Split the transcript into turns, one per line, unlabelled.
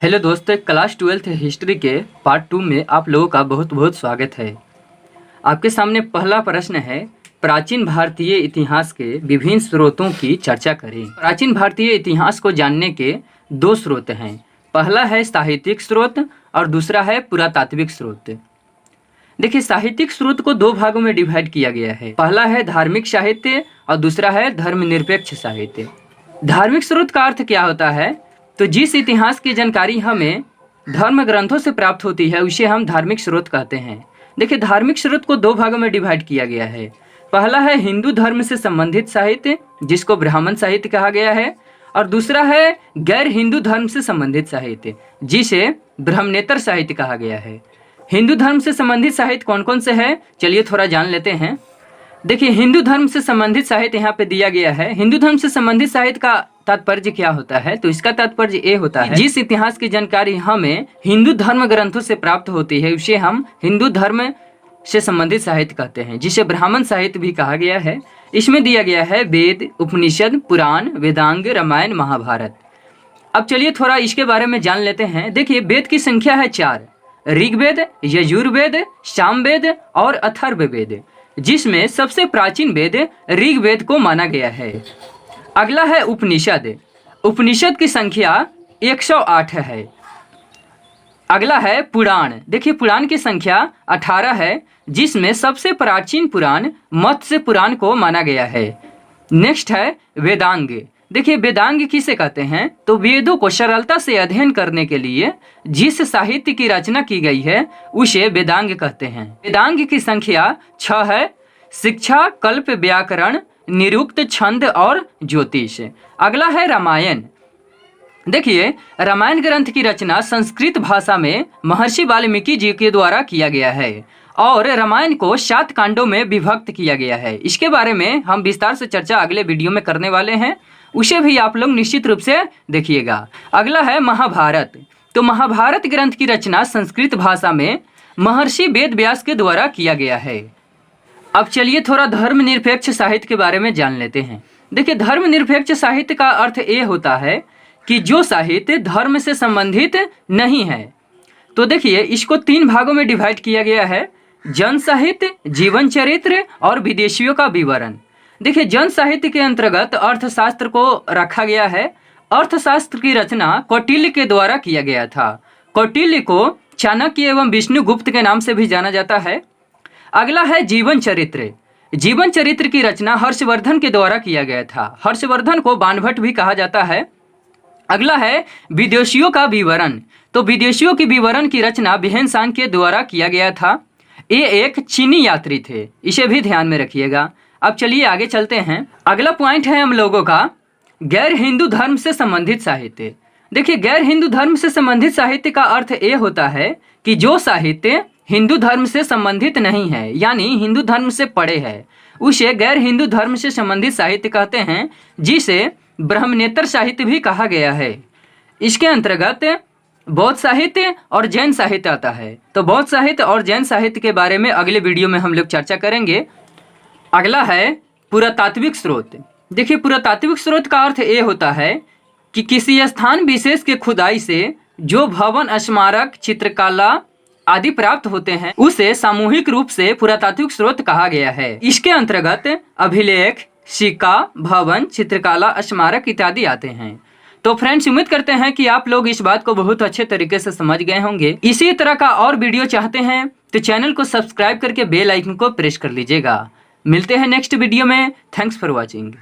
Hello दोस्तों, class 12th history के part 2 में आप लोगों का बहुत बहुत स्वागत है। आपके सामने पहला प्रश्न है, प्राचीन भारतीय इतिहास के विभिन्न स्रोतों की चर्चा करें। प्राचीन भारतीय इतिहास को जानने के दो स्रोत हैं। पहला है साहित्यिक स्रोत और दूसरा है पुरातात्विक स्रोत। देखिए, साहित्यिक स्रोत को दो भागों में डिवाइड किया गया है। पहला है धार्मिक साहित्य और दूसरा है धर्मनिरपेक्ष साहित्य। धार्मिक स्रोत का अर्थ क्या होता है? तो जिस इतिहास की जानकारी हमें धर्म ग्रंथों से प्राप्त होती है उसे हम धार्मिक स्रोत कहते हैं। देखिए, धार्मिक स्रोत को दो भागों में डिवाइड किया गया है। पहला है हिंदू धर्म से संबंधित साहित्य, जिसको ब्राह्मण साहित्य कहा गया है, और दूसरा है गैर हिंदू धर्म से संबंधित साहित्य, जिसे ब्रह्मनेतर साहित्य कहा गया है। हिंदू धर्म से संबंधित साहित्य कौन कौन से है, चलिए थोड़ा जान लेते हैं। देखिए, हिंदू धर्म से संबंधित साहित्य यहाँ पे दिया गया है। हिंदू धर्म से संबंधित साहित्य का तात्पर्य क्या होता है? तो इसका तात्पर्य ये होता है, जिस इतिहास की जानकारी हमें हिंदू धर्म ग्रंथों से प्राप्त होती है उसे हम हिंदू धर्म से संबंधित साहित्य कहते हैं, जिसे ब्राह्मण साहित्य भी कहा गया है। इसमें दिया गया है वेद, उपनिषद, पुराण, वेदांग, रामायण, महाभारत। अब चलिए थोड़ा इसके बारे में जान लेते हैं। देखिए, वेद की संख्या है 4, ऋग्वेद, यजुर्वेद, सामवेद और अथर्ववेद, जिसमें सबसे प्राचीन वेद ऋग्वेद को माना गया है। अगला है उपनिषद। उपनिषद की संख्या 108 है। अगला है पुराण। देखिए, पुराण की संख्या 18 है, जिसमें सबसे प्राचीन पुराण मत्स्य पुराण को माना गया है। नेक्स्ट है वेदांग। देखिए, वेदांग किसे कहते हैं? तो वेदों को सरलता से अध्ययन करने के लिए जिस साहित्य की रचना की गई है उसे वेदांग कहते हैं। वेदांग की संख्या 6 है। शिक्षा, कल्प, व्याकरण, निरुक्त, छंद और ज्योतिष। अगला है रामायण। देखिए, रामायण ग्रंथ की रचना संस्कृत भाषा में महर्षि वाल्मीकि जी के द्वारा किया गया है और रामायण को 7 कांडों में विभक्त किया गया है। इसके बारे में हम विस्तार से चर्चा अगले वीडियो में करने वाले हैं, उसे भी आप लोग निश्चित रूप से देखिएगा। अगला है महाभारत। तो महाभारत ग्रंथ की रचना संस्कृत भाषा में महर्षि वेद व्यास के द्वारा किया गया है। अब चलिए थोड़ा धर्मनिरपेक्ष साहित्य के बारे में जान लेते हैं। देखिए, धर्मनिरपेक्ष साहित्य का अर्थ ये होता है कि जो साहित्य धर्म से संबंधित नहीं है। तो देखिए, इसको 3 भागों में डिवाइड किया गया है: जन साहित्य, जीवन चरित्र और विदेशियों का विवरण। देखिए, जन साहित्य के अंतर्गत अर्थशास्त्र को रखा गया है। अर्थशास्त्र की रचना कौटिल्य के द्वारा किया गया था। कौटिल्य को चाणक्य एवं विष्णुगुप्त के नाम से भी जाना जाता है। अगला है जीवन चरित्र। जीवन चरित्र की रचना हर्षवर्धन के द्वारा किया गया था। हर्षवर्धन को बाणभट्ट भी कहा जाता है। अगला है विदेशियों का विवरण। तो विदेशियों की विवरण की रचना बिहेन-सांग के द्वारा किया गया था। ये एक चीनी यात्री थे, इसे भी ध्यान में रखिएगा। अब चलिए आगे चलते हैं। अगला पॉइंट है हम लोगों का गैर हिंदू धर्म से संबंधित साहित्य। देखिए, गैर हिंदू धर्म से संबंधित साहित्य का अर्थ ये होता है कि जो साहित्य हिंदू धर्म से संबंधित नहीं है, यानी हिंदू धर्म से परे है, उसे गैर हिंदू धर्म से संबंधित साहित्य कहते हैं, जिसे ब्रह्मनेतर साहित्य भी कहा गया है। इसके अंतर्गत बौद्ध साहित्य और जैन साहित्य आता है। तो बौद्ध साहित्य और जैन साहित्य के बारे में अगले वीडियो में हम लोग चर्चा करेंगे। अगला है पुरातात्विक स्रोत। देखिए, पुरातात्विक स्रोत का अर्थ ये होता है कि किसी स्थान विशेष के खुदाई से जो भवन, स्मारक, चित्रकला आदि प्राप्त होते हैं उसे सामूहिक रूप से पुरातात्विक स्रोत कहा गया है। इसके अंतर्गत अभिलेख, सिक्का, भवन, चित्रकला, स्मारक इत्यादि आते हैं। तो फ्रेंड्स, उम्मीद करते हैं कि आप लोग इस बात को बहुत अच्छे तरीके से समझ गए होंगे। इसी तरह का और वीडियो चाहते हैं तो चैनल को सब्सक्राइब करके बेल आइकन को प्रेस कर लीजिएगा। मिलते हैं नेक्स्ट वीडियो में। Thanks for watching.